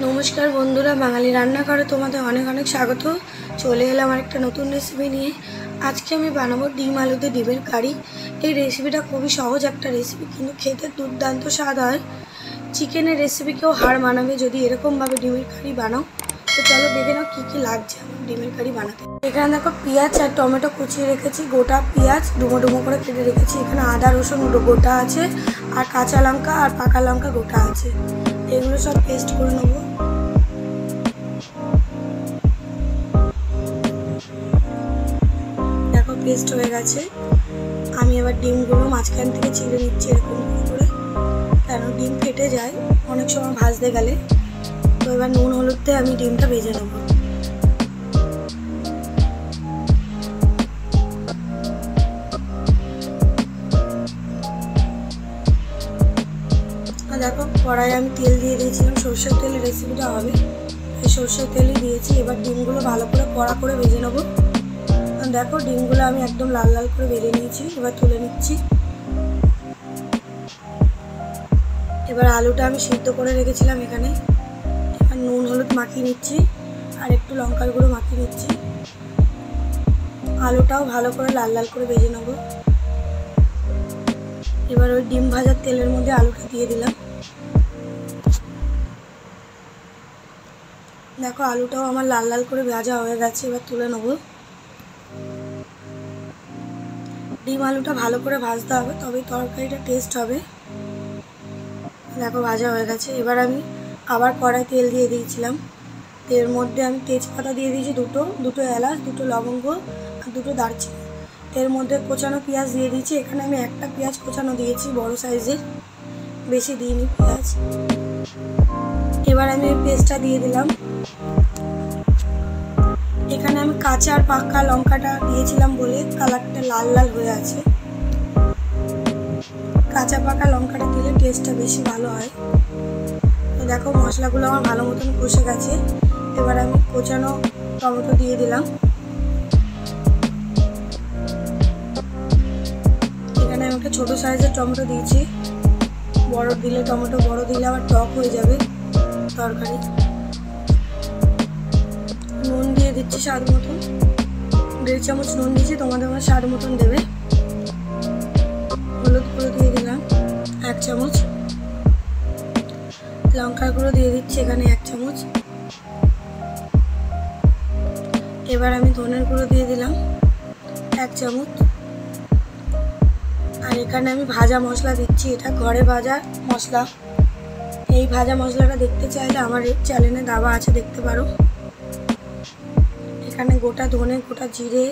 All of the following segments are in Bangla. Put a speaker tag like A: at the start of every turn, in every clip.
A: নমস্কার বন্ধুরা, বাঙালি রান্নাঘরে তোমাদের অনেক অনেক স্বাগত। চলে এলাম আরেকটা নতুন রেসিপি নিয়ে। আজকে আমি বানাবো ডিম আলুতে ডিমের কারি। এই রেসিপিটা খুবই সহজ একটা রেসিপি, কিন্তু খেতে দুর্দান্ত স্বাদ হয়। চিকেনের রেসিপিকেও হার মানাবে যদি এরকমভাবে ডিমের কারি বানাও। তো চলো দেখে নাও কী কী লাগছে আমার ডিমের কারি বানাতে। এখানে দেখো পেঁয়াজ আর টমেটো কুচিয়ে রেখেছি, গোটা পেঁয়াজ ডুমো ডুমো করে কেটে রেখেছি। এখানে আদা রসুন গোটা আছে, আর কাঁচা লঙ্কা আর পাকা লঙ্কা গোটা আছে। এগুলো সব পেস্ট করে নেবো। দেখো পেস্ট হয়ে গেছে। আমি এবার ডিমগুলো মাঝখান থেকে চিড়ে নিচ্ছি এরকম করে, কেন ডিম ফেটে যায় অনেক সময় ভাজতে গেলে। তো এবার নুন হলুদ দিয়ে আমি ডিমটা ভেজে নেব। দেখো কড়াইয়ে আমি তেল দিয়ে দিয়েছিলাম, সরষের তেলের রেসিপিটা হবে, এই সরষের তেলই দিয়েছি। এবার ডিমগুলো ভালো করে কড়া করে ভেজে নেবো। দেখো ডিমগুলো আমি একদম লাল লাল করে ভেজে নিয়েছি, এবার তুলে নিচ্ছি। এবার আলুটা আমি সিদ্ধ করে রেখেছিলাম এখানে, এবার নুন হলুদ মাখিয়ে নিচ্ছি আর একটু লঙ্কার গুঁড়ো মাখিয়ে নিচ্ছি। আলুটাও ভালো করে লাল লাল করে ভেজে নেবো। এবার ওই ডিম ভাজার তেলের মধ্যে আলুটা দিয়ে দিলাম। দেখো আলুটাও আমার লাল লাল করে ভাজা হয়ে গেছে, এবার তুলে নেবো। ডিম আলুটা ভালো করে ভাজতে হবে, তবেই তরকারিটা টেস্ট হবে। দেখো ভাজা হয়ে গেছে। এবার আমি আবার কড়াই তেল দিয়ে দিয়েছিলাম, এর মধ্যে আমি তেজপাতা দিয়ে দিয়েছি দুটো এলাচ, দুটো লবঙ্গ আর দুটো দারচিনি। এর মধ্যে কোচানো পেঁয়াজ দিয়ে দিয়েছি। এখানে আমি একটা পেঁয়াজ কোচানো দিয়েছি, বড় সাইজের, বেশি দিইনি পেঁয়াজ। এবার আমি এই পেস্টটা দিয়ে দিলাম। এখানে আমি কাঁচা আর পাকা লঙ্কাটা দিয়েছিলাম বলে কালারটা লাল লাল হয়ে আছে। কাঁচা পাকা লঙ্কাটা দিলে টেস্টটা বেশি ভালো হয়। তো দেখো মশলাগুলো আমার ভালো মতন কষে গেছে। এবার আমি কোচানো টমেটো দিয়ে দিলাম। এখানে আমি একটা ছোটো সাইজের টমেটো দিয়েছি, বড় দিলে টমেটো বড় দিলে আবার টক হয়ে যাবে তরকারি। নুন দিয়ে দিচ্ছি স্বাদ মতন, 1.5 চামচ নুন দিয়েছি, তোমাদের স্বাদ মতন দেবে। হলুদ গুঁড়ো দিয়ে দিলাম 1 চামচ, লঙ্কার গুঁড়ো দিয়ে দিচ্ছি এখানে 1 চামচ। এবার আমি ধনের গুঁড়ো দিয়ে দিলাম 1 চামচ। আর এখানে আমি ভাজা মশলা দিচ্ছি, এটা ঘরে ভাজা মশলা। এই ভাজা মশলাটা দেখতে চাইলে আমার চ্যানেলে দেওয়া আছে, দেখতে পারো। এখানে গোটা ধনে, গোটা জিরে,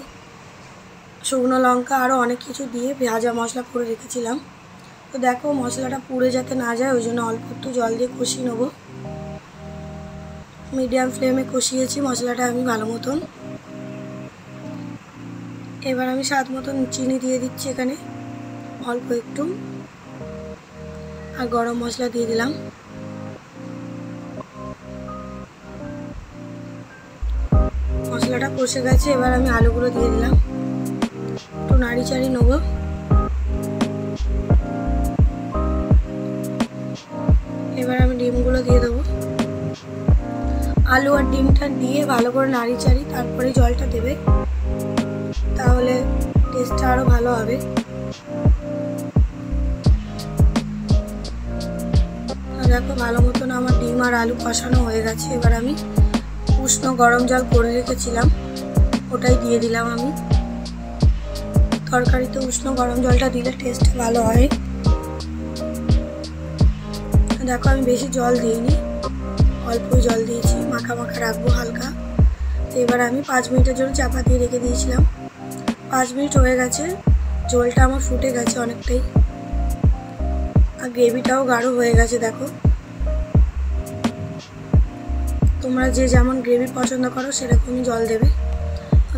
A: শুকনো লঙ্কা আরও অনেক কিছু দিয়ে ভাজা মশলা করে রেখেছিলাম। তো দেখো মশলাটা পুড়ে যাতে না যায়, ওই জন্য অল্প একটু জল দিয়ে কষিয়ে নেবো। মিডিয়াম ফ্লেমে কষিয়েছি মশলাটা আমি ভালো মতন। এবার আমি স্বাদ মতন চিনি দিয়ে দিচ্ছি এখানে অল্প একটু, আর গরম মশলা দিয়ে দিলাম। মশলাটা কষে গেছে, এবার আমি আলুগুলো দিয়ে দিলাম, একটু নাড়ি চাড়ি নেবো। এবার আমি ডিমগুলো দিয়ে দেবো। আলু আর ডিমটা দিয়ে ভালো করে নাড়ি চাড়ি তারপরে জলটা দেবে, তাহলে টেস্টটা আরও ভালো হবে। দেখো ভালো মতন আমার ডিম আর আলু কষানো হয়ে গেছে। এবার আমি উষ্ণ গরম জল করে রেখেছিলাম, ওটাই দিয়ে দিলাম আমি। তরকারিতে উষ্ণ গরম জলটা দিলে টেস্টটা ভালো হয়। দেখো আমি বেশি জল দিইনি, অল্পই জল দিয়েছি, মাখা মাখা রাখবো হালকা। তো এবার আমি 5 মিনিটের জন্য চাপা দিয়ে রেখে দিয়েছিলাম। 5 মিনিট হয়ে গেছে, ঝোলটা আমার ফুটে গেছে অনেকটাই, আর গ্রেভিটাও গাঢ় হয়ে গেছে। দেখো তোমরা যে যেমন গ্রেভি পছন্দ করো সেরকমই জল দেবে।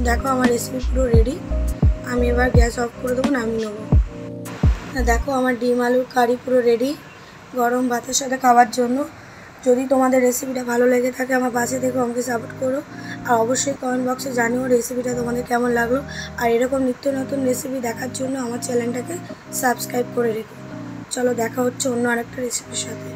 A: দেখো আমার রেসিপি পুরো রেডি। আমি এবার গ্যাস অফ করে দেবো, নামিয়ে নেবো। দেখো আমার ডিম আলুর কারি পুরো রেডি, গরম ভাতের সাথে খাওয়ার জন্য। যদি তোমাদের রেসিপিটা ভালো লেগে থাকে আমার পাশে থেকে আমাকে সাপোর্ট করো, আর অবশ্যই কমেন্ট বক্সে জানিও রেসিপিটা তোমাদের কেমন লাগলো। আর এরকম নিত্য নতুন রেসিপি দেখার জন্য আমার চ্যানেলটাকে সাবস্ক্রাইব করে রেখো। চলো দেখা হচ্ছে অন্য আরেকটা রেসিপির সাথে।